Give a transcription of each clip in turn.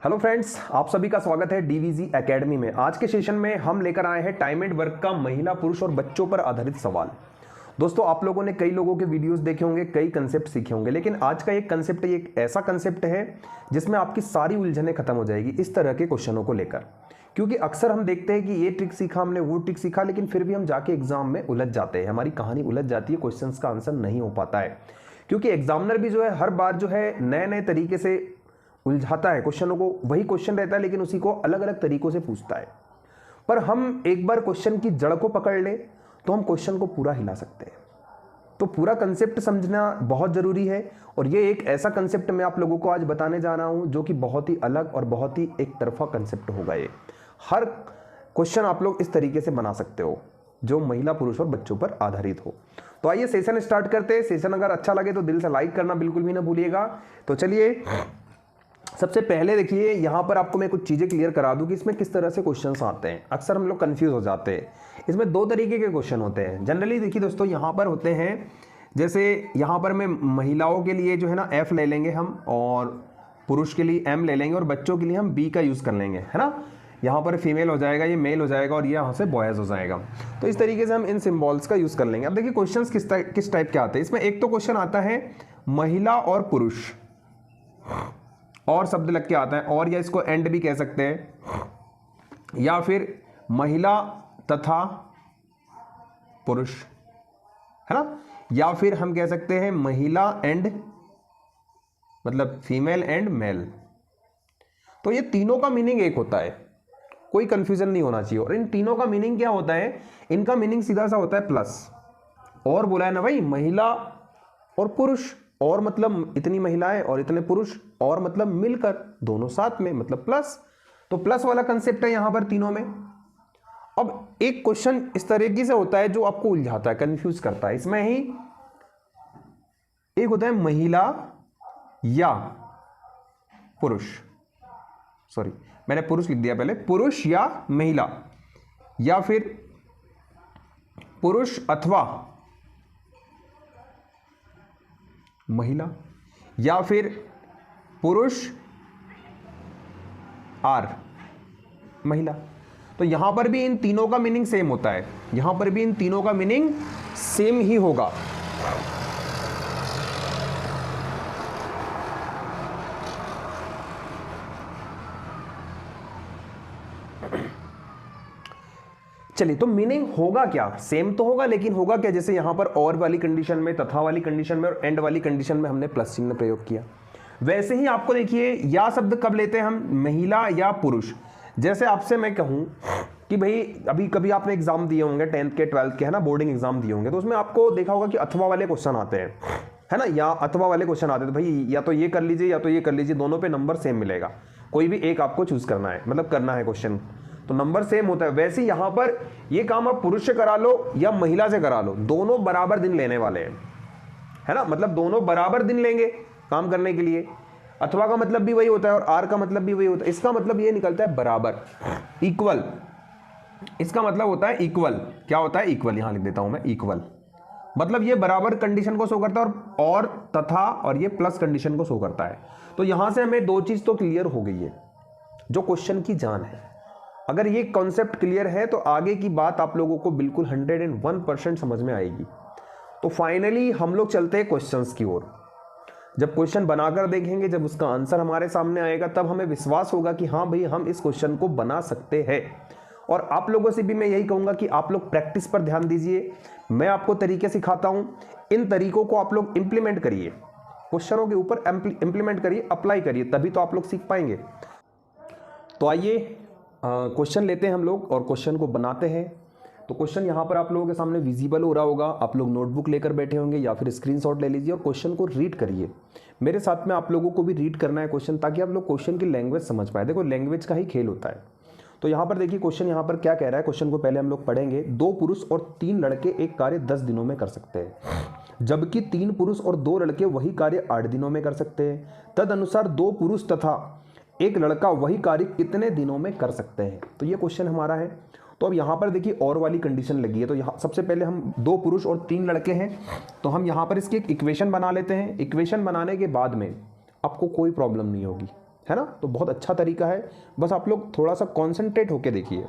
Hello friends, आप सभी का स्वागत है डीवीजी एकेडमी में। आज के सेशन में हम लेकर आए हैं टाइम एंड वर्क का महिला, पुरुष और बच्चों पर आधारित सवाल। दोस्तों, आप लोगों ने कई लोगों के वीडियोस देखे होंगे, कई कंसेप्ट सीखे होंगे, लेकिन आज का एक कंसेप्ट एक ऐसा कंसेप्ट है जिसमें आपकी सारी उलझनें खत्म हो जाएगी इस तरह के क्वेश्चनों को लेकर। क्योंकि अक्सर हम देखते हैं कि ये ट्रिक सीखा हमने, वो ट्रिक सीखा, लेकिन फिर भी हम जाके एग्जाम में उलझ जाते हैं, हमारी कहानी उलझ जाती है, क्वेश्चंस का आंसर नहीं हो पाता है। क्योंकि एग्जामिनर भी जो है हर बार जो है नए नए तरीके से उलझाता है क्वेश्चनों को। वही क्वेश्चन रहता है लेकिन उसी को अलग अलग तरीकों से पूछता है। पर हम एक बार क्वेश्चन की जड़ को पकड़ लें तो हम क्वेश्चन को पूरा हिला सकते हैं। तो पूरा कंसेप्ट समझना बहुत जरूरी है, और ये एक ऐसा कंसेप्ट मैं आप लोगों को आज बताने जा रहा हूं जो कि बहुत ही अलग और बहुत ही एक तरफा कंसेप्ट होगा। ये हर क्वेश्चन आप लोग इस तरीके से बना सकते हो जो महिला, पुरुष और बच्चों पर आधारित हो। तो आइए सेशन स्टार्ट करते हैं। सेशन अगर अच्छा लगे तो दिल से लाइक करना बिल्कुल भी ना भूलिएगा। तो चलिए, सबसे पहले देखिए, यहां पर आपको मैं कुछ चीजें क्लियर करा दूं कि इसमें किस तरह से क्वेश्चंस आते हैं। अक्सर हम लोग कंफ्यूज हो जाते हैं। इसमें दो तरीके के क्वेश्चन होते हैं जनरली। देखिए दोस्तों, यहां पर होते हैं, जैसे यहां पर मैं महिलाओं के लिए जो है ना F ले लेंगे हम, और पुरुष के लिए M ले लेंगे, और बच्चों के लिए हम B का यूज कर लेंगे, है ना। यहाँ पर फीमेल हो जाएगा, ये मेल हो जाएगा, और ये यहाँ से बॉयज हो जाएगा। तो इस तरीके से हम इन सिंबल्स का यूज कर लेंगे। अब देखिए क्वेश्चंस किस टाइप के आते हैं। इसमें एक तो क्वेश्चन आता है महिला और पुरुष, और शब्द लग के आता है, और या इसको एंड भी कह सकते हैं, या फिर महिला तथा पुरुष, है ना, या फिर हम कह सकते हैं महिला एंड, मतलब फीमेल एंड मेल। तो ये तीनों का मीनिंग एक होता है, कोई कंफ्यूजन नहीं होना चाहिए। और इन तीनों का मीनिंग क्या होता है? इनका मीनिंग सीधा सा होता है प्लस। और बोला है ना भाई, महिला और पुरुष, और मतलब इतनी महिलाएं और इतने पुरुष, और मतलब मिलकर दोनों साथ में, मतलब प्लस। तो प्लस वाला कंसेप्ट है यहां पर तीनों में। अब एक क्वेश्चन इस तरीके से होता है जो आपको उलझाता है, कंफ्यूज करता है। इसमें ही एक होता है महिला या पुरुष, सॉरी मैंने पुरुष लिख दिया पहले, पुरुष या महिला, या फिर पुरुष अथवा महिला, या फिर पुरुष और महिला। तो यहां पर भी इन तीनों का मीनिंग सेम होता है, यहां पर भी इन तीनों का मीनिंग सेम ही होगा। चलिए, तो मीनिंग होगा क्या? सेम तो होगा, लेकिन होगा क्या? जैसे यहां पर और वाली कंडीशन में, तथा वाली कंडीशन में और एंड वाली कंडीशन में हमने प्लस चिन्ह प्रयोग किया, वैसे ही आपको देखिए या शब्द कब लेते हैं हम? महिला या पुरुष। जैसे आपसे मैं कहूं कि भाई, अभी कभी आपने एग्जाम दिए होंगे 10th के 12th के, है ना, बोर्डिंग एग्जाम दिए होंगे, तो उसमें आपको देखा होगा कि अथवा वाले क्वेश्चन आते हैं, है ना, या अथवा वाले क्वेश्चन आते हैं। तो भाई या तो ये कर लीजिए या तो ये कर लीजिए, दोनों पे नंबर सेम मिलेगा, कोई भी एक आपको चूज करना है, मतलब करना है क्वेश्चन, तो नंबर सेम होता है। वैसे यहां पर ये काम आप पुरुष से करा लो या महिला से करा लो, दोनों बराबर दिन लेने वाले हैं, है ना, मतलब दोनों बराबर दिन लेंगे काम करने के लिए। अथवा का मतलब भी वही होता है और आर का मतलब भी वही होता है। इसका मतलब ये निकलता है बराबर, इक्वल। इसका मतलब होता है इक्वल। क्या होता है? इक्वल। यहां लिख देता हूं मैं, इक्वल, मतलब ये बराबर कंडीशन को शो करता है, और तथा, और ये प्लस कंडीशन को शो करता है। तो यहां से हमें दो चीज तो क्लियर हो गई है जो क्वेश्चन की जान है। अगर ये कॉन्सेप्ट क्लियर है तो आगे की बात आप लोगों को बिल्कुल 101% समझ में आएगी। तो फाइनली हम लोग चलते हैं क्वेश्चंस की ओर। जब क्वेश्चन बनाकर देखेंगे, जब उसका आंसर हमारे सामने आएगा, तब हमें विश्वास होगा कि हाँ भाई, हम इस क्वेश्चन को बना सकते हैं। और आप लोगों से भी मैं यही कहूंगा कि आप लोग प्रैक्टिस पर ध्यान दीजिए। मैं आपको तरीके सिखाता हूं, इन तरीकों को आप लोग इंप्लीमेंट करिए, क्वेश्चनों के ऊपर इंप्लीमेंट करिए, अप्लाई करिए, तभी तो आप लोग सीख पाएंगे। तो आइए क्वेश्चन लेते हैं हम लोग और क्वेश्चन को बनाते हैं। तो क्वेश्चन यहाँ पर आप लोगों के सामने विजिबल हो रहा होगा, आप लोग नोटबुक लेकर बैठे होंगे या फिर स्क्रीनशॉट ले लीजिए और क्वेश्चन को रीड करिए। मेरे साथ में आप लोगों को भी रीड करना है क्वेश्चन, ताकि आप लोग क्वेश्चन की लैंग्वेज समझ पाए। देखो, लैंग्वेज का ही खेल होता है। तो यहाँ पर देखिए क्वेश्चन यहाँ पर क्या कह रहा है। क्वेश्चन को पहले हम लोग पढ़ेंगे। 2 पुरुष और 3 लड़के एक कार्य 10 दिनों में कर सकते हैं, जबकि 3 पुरुष और 2 लड़के वही कार्य 8 दिनों में कर सकते हैं। तद अनुसार 2 पुरुष तथा 1 लड़का वही कार्य कितने दिनों में कर सकते हैं? तो ये क्वेश्चन हमारा है। तो अब यहाँ पर देखिए और वाली कंडीशन लगी है। तो यहाँ सबसे पहले हम 2 पुरुष और 3 लड़के हैं, तो हम यहाँ पर इसकी एक इक्वेशन बना लेते हैं। इक्वेशन बनाने के बाद में आपको कोई प्रॉब्लम नहीं होगी, है ना। तो बहुत अच्छा तरीका है, बस आप लोग थोड़ा सा कॉन्सेंट्रेट होके देखिए,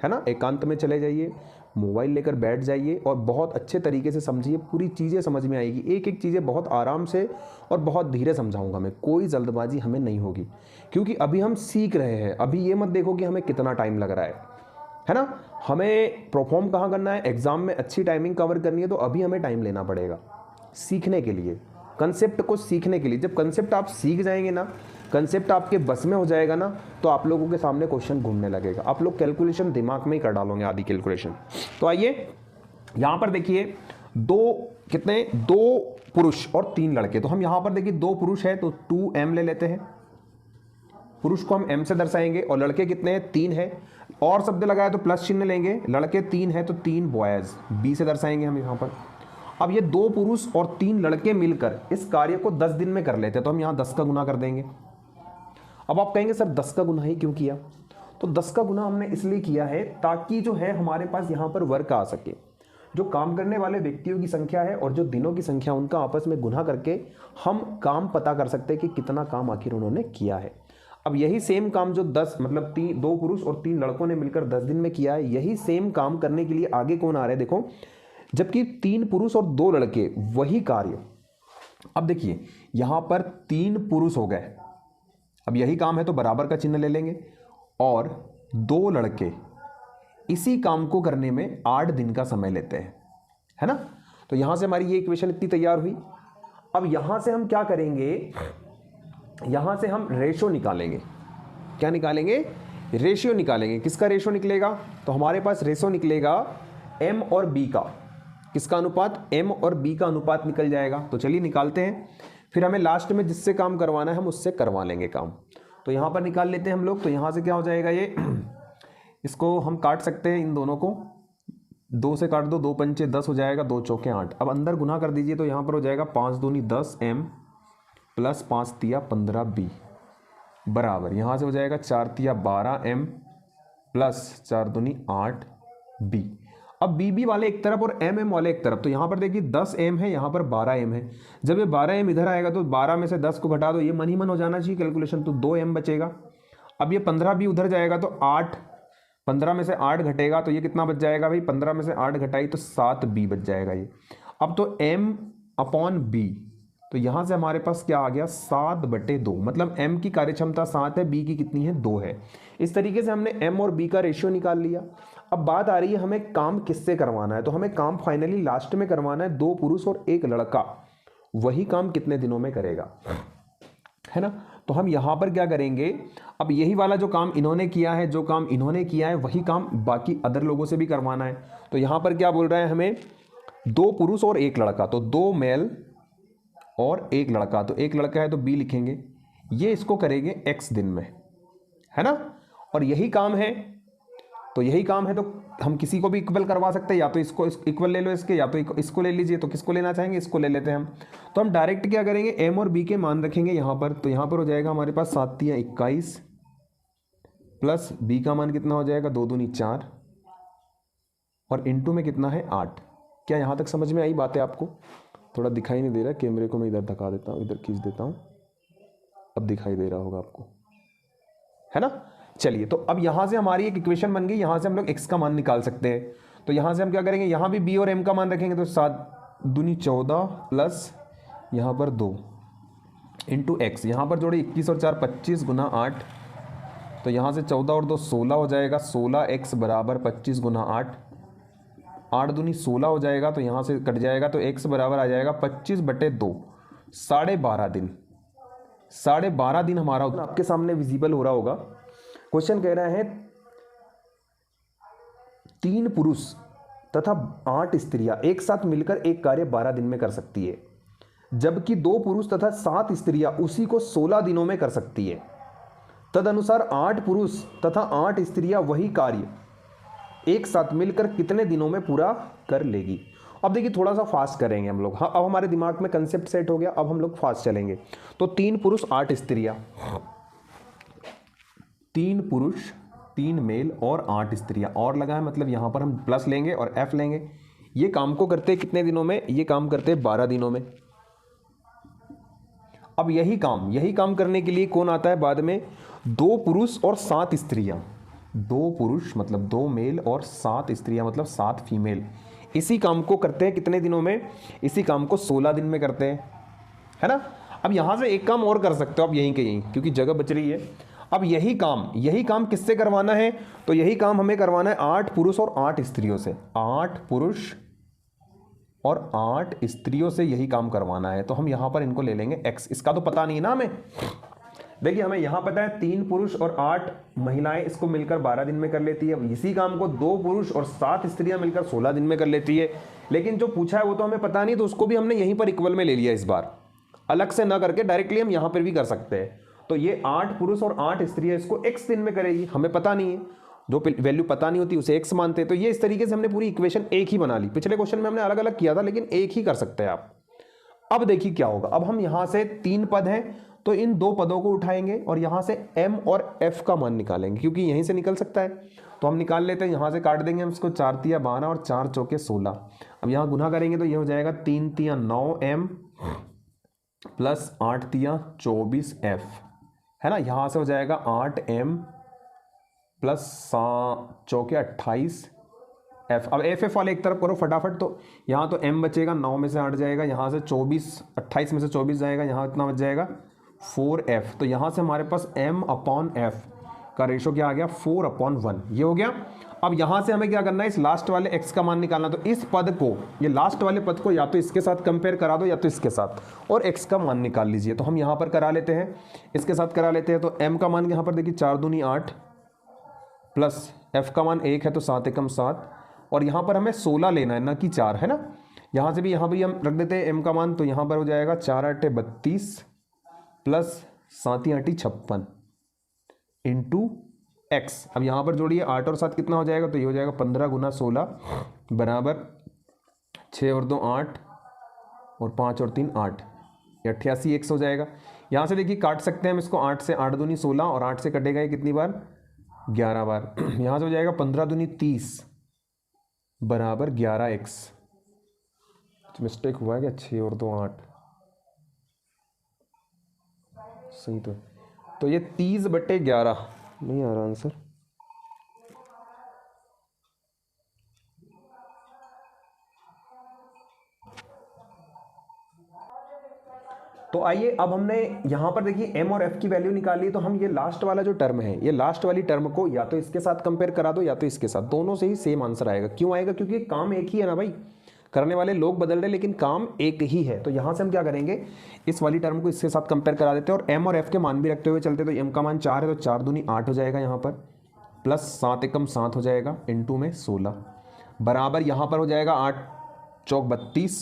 है ना। एकांत में चले जाइए, मोबाइल लेकर बैठ जाइए और बहुत अच्छे तरीके से समझिए, पूरी चीज़ें समझ में आएगी। एक एक चीज़ें बहुत आराम से और बहुत धीरे समझाऊंगा मैं, कोई जल्दबाजी हमें नहीं होगी, क्योंकि अभी हम सीख रहे हैं। अभी ये मत देखो कि हमें कितना टाइम लग रहा है ना। हमें परफॉर्म कहाँ करना है, एग्जाम में अच्छी टाइमिंग कवर करनी है, तो अभी हमें टाइम लेना पड़ेगा सीखने के लिए, कंसेप्ट को सीखने के लिए। जब कंसेप्ट आप सीख जाएंगे ना, कंसेप्ट आपके बस में हो जाएगा ना, तो आप लोगों के सामने क्वेश्चन घूमने लगेगा, आप लोग कैलकुलेशन दिमाग में ही कर डालोगे, आधी कैलकुलेशन। तो आइए यहाँ पर देखिए, दो पुरुष और 3 लड़के। तो हम यहाँ पर देखिए 2 पुरुष है तो 2m ले लेते हैं, पुरुष को हम m से दर्शाएंगे, और लड़के कितने हैं, 3 है। और शब्द लगाया तो प्लस चिन्ह लेंगे, लड़के 3 है तो 3 बॉयज b से दर्शाएंगे हम यहाँ पर। अब ये 2 पुरुष और 3 लड़के मिलकर इस कार्य को 10 दिन में कर लेते हैं, तो हम यहाँ 10 का गुना कर देंगे। अब आप कहेंगे सर 10 का गुना ही क्यों किया, तो 10 का गुना हमने इसलिए किया है ताकि जो है हमारे पास यहाँ पर वर्क आ सके। जो काम करने वाले व्यक्तियों की संख्या है और जो दिनों की संख्या, उनका आपस में गुना करके हम काम पता कर सकते हैं कि कितना काम आखिर उन्होंने किया है। अब यही सेम काम जो 10 मतलब 2 पुरुष और 3 लड़कों ने मिलकर 10 दिन में किया है, यही सेम काम करने के लिए आगे कौन आ रहे हैं, देखो, जबकि 3 पुरुष और 2 लड़के वही कार्य। अब देखिए यहां पर 3 पुरुष हो गए, अब यही काम है तो बराबर का चिन्ह ले लेंगे, और 2 लड़के इसी काम को करने में 8 दिन का समय लेते हैं, है ना। तो यहां से हमारी ये इक्वेशन इतनी तैयार हुई। अब यहां से हम क्या करेंगे, यहां से हम रेशो निकालेंगे। क्या निकालेंगे, रेशियो निकालेंगे। किसका रेशो निकलेगा, तो हमारे पास रेशो निकलेगा m और b का। किसका अनुपात, m और b का अनुपात निकल जाएगा। तो चलिए निकालते हैं, फिर हमें लास्ट में जिससे काम करवाना है हम उससे करवा लेंगे काम। तो यहाँ पर निकाल लेते हैं हम लोग। तो यहाँ से क्या हो जाएगा, ये इसको हम काट सकते हैं, इन दोनों को 2 से काट दो, 2 पंचे 10 हो जाएगा, 2 चौके 8। अब अंदर गुना कर दीजिए, तो यहाँ पर हो जाएगा 5 दूनी 10m प्लस 5 तिया 15b बराबर, यहाँ से हो जाएगा 4 तिया 12m प्लस 4 दूनी 8b। अब बीबी वाले एक तरफ और एम एम वाले एक तरफ। तो यहाँ पर देखिए 10m है, यहाँ पर 12m है। जब ये 12m इधर आएगा तो 12 में से 10 को घटा दो, ये मन ही मन हो जाना चाहिए कैलकुलेशन, तो 2m बचेगा। अब ये 15b उधर जाएगा तो 8, 15 में से 8 घटेगा तो ये कितना बच जाएगा भाई, 15 में से 8 घटाई तो 7b बच जाएगा ये। अब तो m/b, तो यहाँ से हमारे पास क्या आ गया, 7/2। मतलब m की कार्यक्षमता 7 है, b की कितनी है, 2 है। इस तरीके से हमने m और b का रेशियो निकाल लिया। अब बात आ रही है हमें काम किससे करवाना है, तो हमें काम फाइनली लास्ट में करवाना है 2 पुरुष और 1 लड़का। वही काम कितने दिनों में करेगा, है ना। तो हम यहाँ पर क्या करेंगे, अब यही वाला जो काम इन्होंने किया है, जो काम इन्होंने किया है, वही काम बाकी अदर लोगों से भी करवाना है। तो यहाँ पर क्या बोल रहा है हमें, 2 पुरुष और 1 लड़का, तो 2 मेल और 1 लड़का। तो 1 लड़का है तो b लिखेंगे, ये इसको करेंगे x दिन में, है ना। और यही काम है, तो यही काम है, तो हम किसी को भी इक्वल करवा सकते हैं, या तो इसको इक्वल ले लो इसके, या तो इसको ले लीजिए। तो किसको लेना चाहेंगे, इसको ले लेते हैं हम। तो हम डायरेक्ट क्या करेंगे, m और b के मान रखेंगे यहाँ पर। तो यहाँ पर हो जाएगा हमारे पास 7 तिया 21 प्लस b का मान कितना हो जाएगा, 2 दूनी 4 और इंटू में कितना है 8। क्या यहाँ तक समझ में आई बातें आपको? थोड़ा दिखाई नहीं दे रहा, कैमरे को मैं इधर धका देता हूँ, इधर खींच देता हूँ, अब दिखाई दे रहा होगा आपको, है ना। चलिए, तो अब यहाँ से हमारी एक इक्वेशन बन गई, यहाँ से हम लोग x का मान निकाल सकते हैं। तो यहाँ से हम क्या करेंगे, यहाँ भी b और m का मान रखेंगे, तो 7 दूनी 14 प्लस यहाँ पर 2 इंटू एक्स, यहाँ पर जोड़े 21 और 4 25 गुना 8। तो यहाँ से 14 और 2 16 हो जाएगा, 16x बराबर 25 गुना 8, 8 दूनी 16 हो जाएगा। तो यहाँ से कट जाएगा, तो x बराबर आ जाएगा 25/2, 12.5 दिन। 12.5 दिन हमारा आपके सामने विजिबल हो रहा होगा। क्वेश्चन कह रहा है 3 पुरुष तथा 8 स्त्रियां एक साथ मिलकर एक कार्य 12 दिन में कर सकती है, जबकि 2 पुरुष तथा 7 स्त्रियां उसी को 16 दिनों में कर सकती है। तदनुसार 8 पुरुष तथा 8 स्त्रियां वही कार्य एक साथ मिलकर कितने दिनों में पूरा कर लेगी। अब देखिए थोड़ा सा फास्ट करेंगे हम लोग। हाँ, अब हमारे दिमाग में कंसेप्ट सेट हो गया, अब हम लोग फास्ट चलेंगे। तो 3 पुरुष 8 स्त्रियां, 3 पुरुष 3 मेल और 8 स्त्रियां, और लगा है मतलब यहाँ पर हम प्लस लेंगे और f लेंगे। ये काम को करते कितने दिनों में, ये काम करते 12 दिनों में। अब यही काम करने के लिए कौन आता है बाद में, 2 पुरुष और 7 स्त्रियां, 2 पुरुष मतलब 2 मेल और 7 स्त्रियां मतलब 7 फीमेल, इसी काम को करते हैं कितने दिनों में, इसी काम को 16 दिन में करते हैं, है ना। अब यहां से एक काम और कर सकते हो आप यहीं के यहीं, क्योंकि जगह बच रही है। अब यही काम किससे करवाना है, तो यही काम हमें करवाना है 8 पुरुष और 8 स्त्रियों से, 8 पुरुष और 8 स्त्रियों से यही काम करवाना है। तो हम यहां पर इनको ले लेंगे x, इसका तो पता नहीं ना हमें। देखिए हमें यहां पता है 3 पुरुष और 8 महिलाएं इसको मिलकर 12 दिन में कर लेती है, इसी काम को 2 पुरुष और 7 स्त्रियां मिलकर 16 दिन में कर लेती है। लेकिन जो पूछा है वो तो हमें पता नहीं, तो उसको भी हमने यहीं पर इक्वल में ले लिया, इस बार अलग से ना करके डायरेक्टली हम यहां पर भी कर सकते हैं। तो ये 8 पुरुष और 8 स्त्रियां इसको x दिन में करेगी, हमें पता नहीं है, जो वैल्यू पता नहीं होती उसे x मानते हैं। तो ये इस तरीके से हमने पूरी इक्वेशन एक ही बना ली। पिछले क्वेश्चन में हमने अलग अलग किया था, लेकिन एक ही कर सकते हैं आप। अब देखिए क्या होगा, अब हम यहां से 3 पद हैं तो इन 2 पदों को उठाएंगे और यहां से m और f का मान निकालेंगे, क्योंकि यहीं से निकल सकता है। तो हम निकाल लेते हैं, यहां से काट देंगे हम इसको, 4 तिया 12 और 4 चौके 16। अब यहां गुना करेंगे तो ये हो जाएगा 3 तिया 9m प्लस 8 तिया 24f, है ना। यहां से हो जाएगा 8m प्लस चौके 28f। अब एफ वाले एक तरफ करो फटाफट, तो यहाँ तो m बचेगा, 9 में से 8 जाएगा, यहाँ से 28 में से 24 जाएगा, यहाँ इतना बच जाएगा 4f। तो यहाँ से हमारे पास m/f का रेशो क्या आ गया, 4/1, ये हो गया। अब यहाँ से हमें क्या करना है, इस लास्ट वाले x का मान निकालना। तो इस पद को, ये लास्ट वाले पद को या तो इसके साथ कंपेयर करा दो या तो इसके साथ, और x का मान निकाल लीजिए। तो हम यहाँ पर करा लेते हैं, इसके साथ करा लेते हैं। तो m का मान यहाँ पर देखिए 4 दूनी 8 प्लस f का मान 1 है तो 7 एकम 7, और यहाँ पर हमें 16 लेना है ना कि 4, है ना। यहाँ से भी यहाँ भी हम रख देते हैं m का मान, तो यहाँ पर हो जाएगा 4 8 32 प्लस 7 8 56 इंटू x। अब यहाँ पर जोड़िए 8 और 7 कितना हो जाएगा, तो ये हो जाएगा 15 गुना 16 बराबर 6 और 2 8 और 5 और 3 8, 88 x हो जाएगा। यहाँ से देखिए काट सकते हैं हम इसको, 8 से 8 दूनी 16 और 8 से कटेगा ये कितनी बार, 11 बार। यहाँ से हो जाएगा 15 दूनी 30 बराबर 11x। मिस्टेक हुआ है क्या, 6 और 2 8, सही तो ये 30/11 नहीं आ रहा आंसर। तो आइए अब हमने यहां पर देखिए m और f की वैल्यू निकाली, तो हम ये लास्ट वाला जो टर्म है, ये लास्ट वाली टर्म को या तो इसके साथ कंपेयर करा दो या तो इसके साथ, दोनों से ही सेम आंसर आएगा। क्यों आएगा, क्योंकि काम एक ही है ना भाई, करने वाले लोग बदल रहे लेकिन काम एक ही है। तो यहां से हम क्या करेंगे, इस वाली टर्म को इसके साथ कंपेयर करा देते हैं और m और f के मान भी रखते हुए चलते। तो m का मान 4 है तो 4 दूनी 8 हो जाएगा यहाँ पर, प्लस 7 एकम 7 हो जाएगा, इंटू में 16 बराबर यहाँ पर हो जाएगा 8 चौक 32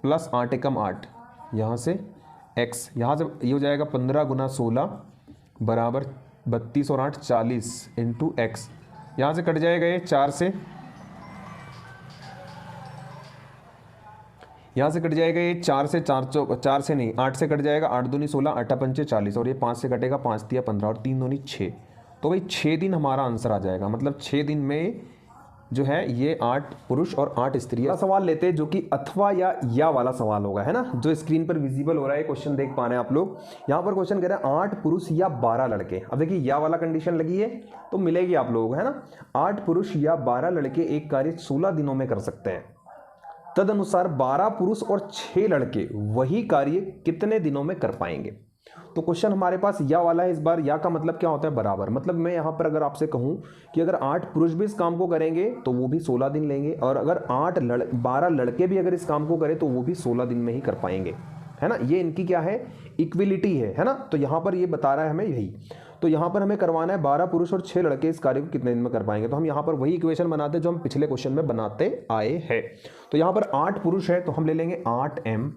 प्लस 8 एकम 8, यहाँ से x, यहाँ से ये हो जाएगा 15 गुना 16 बराबर 32 और 8 40 इंटू एक्स। यहाँ से कट जाएगा ये 4 से, यहाँ से कट जाएगा ये 4 से, 4 से नहीं 8 से कट जाएगा, 8 दूनी 16 8 पंचे 40 और ये 5 से कटेगा, 5 तिया 15 और 3 दूनी 6। तो भाई 6 दिन हमारा आंसर आ जाएगा, मतलब 6 दिन में जो है ये 8 पुरुष और 8 स्त्रियां। सवाल लेते हैं जो कि अथवा या वाला सवाल होगा, है ना, जो स्क्रीन पर विजिबल हो रहा है, क्वेश्चन देख पा रहे हैं आप लोग। यहाँ पर क्वेश्चन कह रहा है 8 पुरुष या 12 लड़के। अब देखिए या वाला कंडीशन लगी है तो मिलेगी आप लोगों को, है ना। 8 पुरुष या 12 लड़के एक कार्य 16 दिनों में कर सकते हैं, तदनुसार 12 पुरुष और 6 लड़के वही कार्य कितने दिनों में कर पाएंगे। तो क्वेश्चन हमारे पास या वाला है इस बार। या का मतलब क्या होता है, बराबर। मतलब मैं यहाँ पर अगर आपसे कहूँ कि अगर 8 पुरुष भी इस काम को करेंगे तो वो भी 16 दिन लेंगे, और अगर 12 लड़के भी अगर इस काम को करें तो वो भी 16 दिन में ही कर पाएंगे, है ना। ये इनकी क्या है, इक्विलिटी है ना। तो यहाँ पर ये बता रहा है हमें यही। तो यहाँ पर हमें करवाना है 12 पुरुष और 6 लड़के इस कार्य को कितने दिन में कर पाएंगे। तो हम यहाँ पर वही इक्वेशन बनाते हैं जो हम पिछले क्वेश्चन में बनाते आए हैं। तो यहाँ पर 8 पुरुष है तो हम ले लेंगे 8m,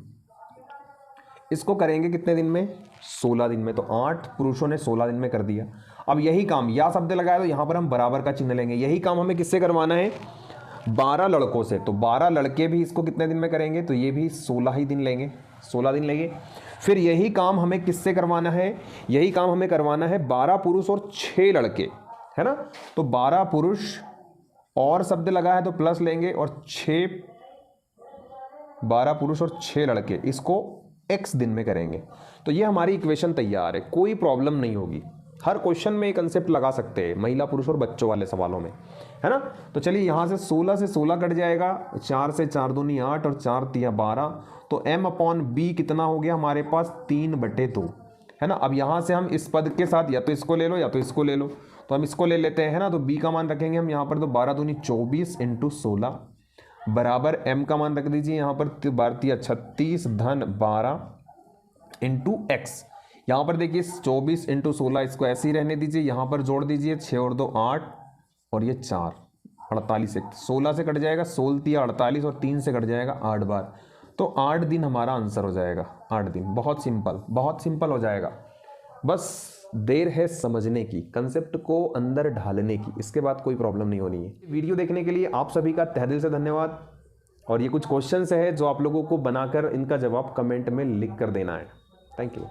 इसको करेंगे कितने दिन में, 16 दिन में। तो 8 पुरुषों ने 16 दिन में कर दिया। अब यही काम, या शब्द लगाया तो यहाँ पर हम बराबर का चिन्ह लेंगे। यही काम हमें किससे करवाना है, 12 लड़कों से। तो 12 लड़के भी इसको कितने दिन में करेंगे, तो ये भी 16 ही दिन लेंगे, 16 दिन लेंगे। फिर यही काम हमें किससे करवाना है, यही काम हमें करवाना है 12 पुरुष और 6 लड़के, है ना। तो 12 पुरुष और शब्द लगा है तो प्लस लेंगे, और 12 पुरुष और 6 लड़के इसको x दिन में करेंगे। तो ये हमारी इक्वेशन तैयार है, कोई प्रॉब्लम नहीं होगी। हर क्वेश्चन में ये कंसेप्ट लगा सकते हैं, महिला पुरुष और बच्चों वाले सवालों में, है ना। तो चलिए यहाँ से 16 से 16 कट जाएगा, 4 से 4 दूनी 8 और 4 तिया 12, तो m/b कितना हो गया हमारे पास 3/2, है ना। अब यहाँ से हम इस पद के साथ या तो इसको ले लो या तो इसको ले लो, तो हम इसको ले लेते हैं, है ना। तो b का मान रखेंगे हम यहाँ पर, तो 12 दूनी 24 × 16 बराबर m का मान रख दीजिए यहाँ पर 12 36 धन 12 इंटू एक्स। यहाँ पर देखिए 24 × 16, इसको ऐसे ही रहने दीजिए, यहाँ पर जोड़ दीजिए 6 और 2 8 और ये 4 48, 16 से कट जाएगा 16 तिया 48 और 3 से कट जाएगा 8 बार, तो 8 दिन हमारा आंसर हो जाएगा। 8 दिन, बहुत सिंपल हो जाएगा। बस देर है समझने की, कंसेप्ट को अंदर ढालने की, इसके बाद कोई प्रॉब्लम नहीं होनी है। वीडियो देखने के लिए आप सभी का तहे दिल से धन्यवाद। और ये कुछ क्वेश्चंस है जो आप लोगों को बनाकर इनका जवाब कमेंट में लिख कर देना है। Thank you.